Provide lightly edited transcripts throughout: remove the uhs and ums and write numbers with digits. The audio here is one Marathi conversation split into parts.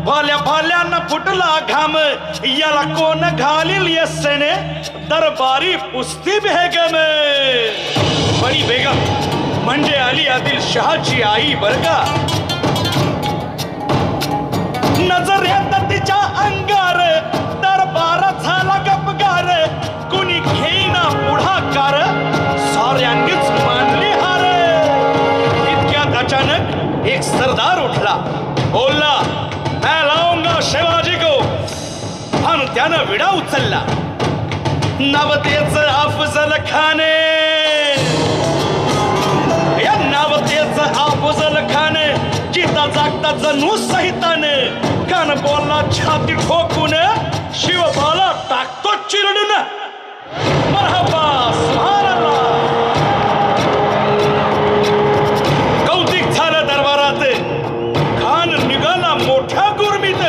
भाल्या भाल्यानं फुटला घाम याला कोण घालील यस्सेने दरबारी पुस्ती बेगम. बडी बेगम म्हणजे अली आदिल शहाची आई बरगा. नजरेत तिच्या अंगार दरबार झाला गपगार. कुणी घेईना पुढाकार साऱ्यांनीच मानली हार. इतक्यात अचानक एक सरदार उठला. बोलला मैं लाऊंगा शिवाजी को. आणि त्यानं विडा उचलला. नवतेच अफजल खाने. या नवतेच अफजल खाने जिता जागता जणू सहिताने. कान बोलला छाती ठोकून शिवबाला टाकतो चिरडून. मरहबा सुभानअल्लाह. कौतिक झालं दरबारात. खान निघाला मोठ्या गुरमीत.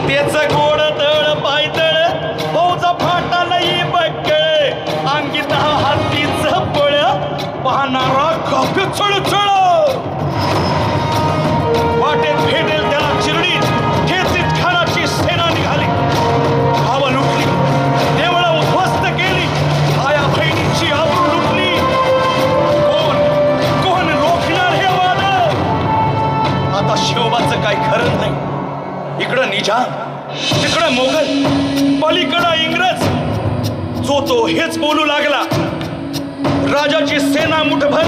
त्याच गोड तळ पायतळ फौजा फाटा नाही बक्कळ. अंगी 10 हातीचं बळ पाहणारा काक चळचळ. वाटेत भेटेल त्याला चिरडी ठेचीत खानाची सेना निघाली. गावं लुटली, देवळं उद्ध्वस्त केली, आया बहिणीची आबरू लुटली. कोण रोखणार हे वाद. आता शिवबाचं काय खरं नाही. इकडं निजाम, तिकडं मोगल, पलीकडं इंग्रज. जो तो हेच बोलू लागला. राजाची सेना मुठभर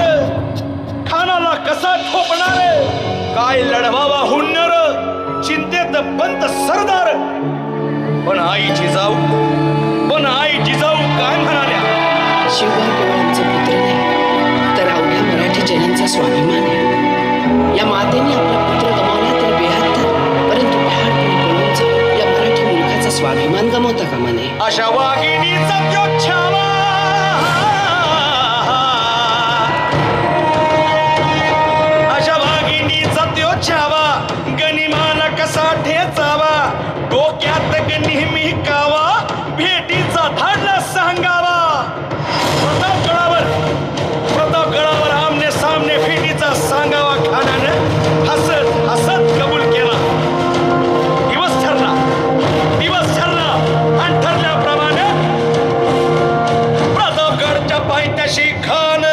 खानाला कसा ठोपणार. काय लढवावा हुन्नर चिंतेत पंत सरदार. पण आई जिजाऊ काय म्हणाल्या. शिवबा केवळ आमचा पुत्र नाही तर अवघ्या मराठी जनांचा स्वाभिमान आहे. या मातेने आपला पुत्र गमावला तरी बेहत्तर, परंतु पहाडपणे पळून जाऊन या मराठी मुलखाचा स्वाभिमान गमावता कामा नये. अशा वाघिणीचा त्योच्छावा. छावा गनिमाला कसा ठेचावा. डोक्यात नेहमी कावा भेटीचा धाडला सांगावा. प्रतापगडावर आमने सामने भेटीचा सांगावा. खानानं हसत हसत कबूल केला. दिवस ठरला आणि ठरल्याप्रमाणे प्रतापगडच्या पायथ्याशी खान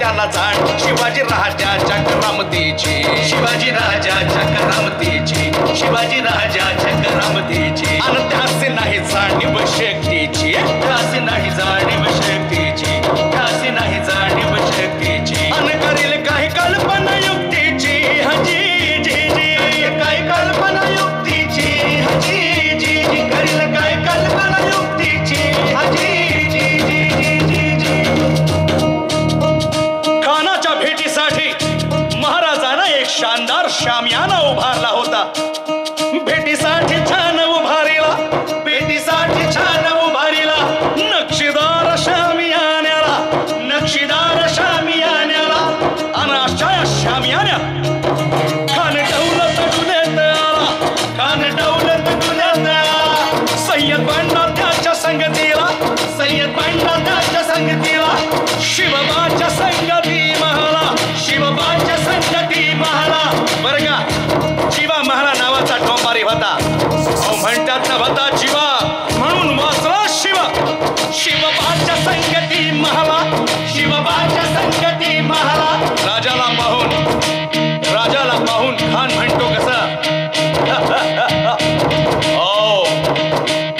त्याला जाण शिवाजी राजाच्या करामतीची. शिवाजी राजाच्या करामतीची. शिवाजी राजाच्या करामतीची. आणि त्याचे नाही जाणीव शक्तीची. त्याचे नाही जाणीव शक्तीची. त्याचे नाही जाणीव शक्तीची. आणि करील काही कल्पना युक्तीची. हजी जी जी काही कल्पना युक्तीची. हजी जी जी करील काही कल्पना युक्तीची. हजी शानदार शामियाना उभारला होता. भेटीसाठी छान उभारीला. भेटीसाठी छान उभारीला. नक्षीदार शामियान्याला. नक्षीदार शामियान्याला. आणि अशा शामियान्या खान दौलत गुन्ह्यात आला. खान दौलत गुन्ह्यात आला. सय्यद बंडा त्याच्या संगतीला. सय्यद बंडा त्याच्या संगतीला. शिवबाच्या संगती महाला. शिवबाच्या संगती महाला. बरं का जीवा महारा नावाचा टोंबारी होता. म्हणतात ना होता जीवा म्हणून वाचला शिव. शिवबाच्या संगती महाला. शिवबाच्या संगती महाला. राजाला पाहून खान म्हणतो कसा.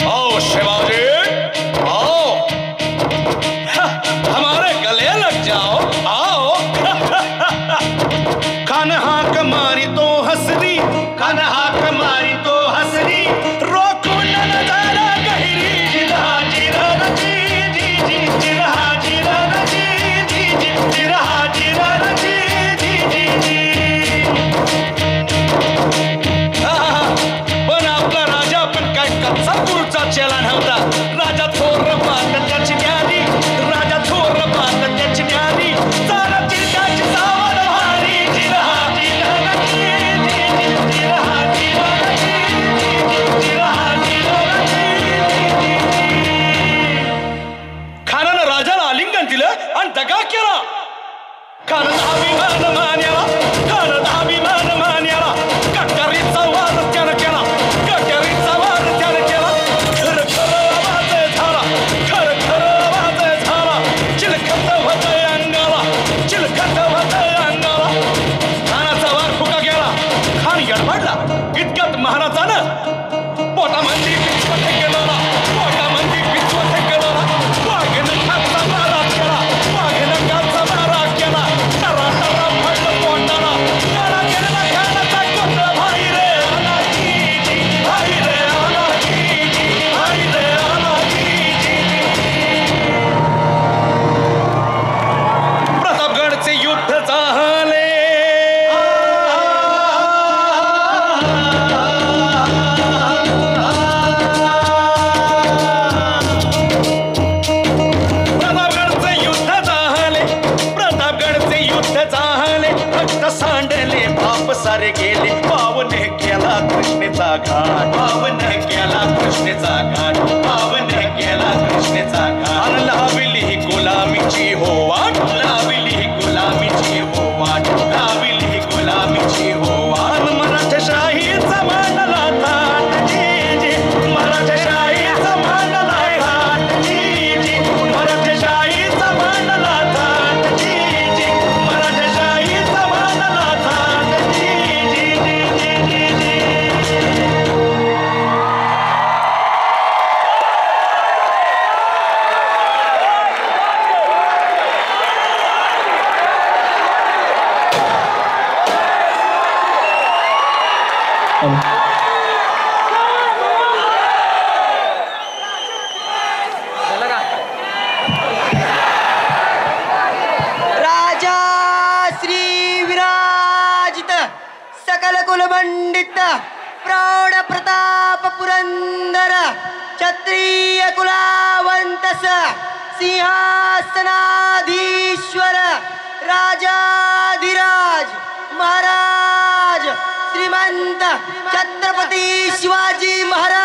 ओ शिवाजी आओ हमारे गले लग जाओ. आओ खान हाक मारी तो हसरी. खान हाक मारी तो हसरी. रोकून नजारा गहिरी. जिरहा जिरहा जी जी जी जिरहा जिरहा जी जी जी जिरहा जिरहा पंडित प्रौढ प्रताप पुरंदर क्षत्रिय कुलावंतस सिंहासनाधीश्वर राजाधिराज महाराज श्रीमंत छत्रपती शिवाजी महाराज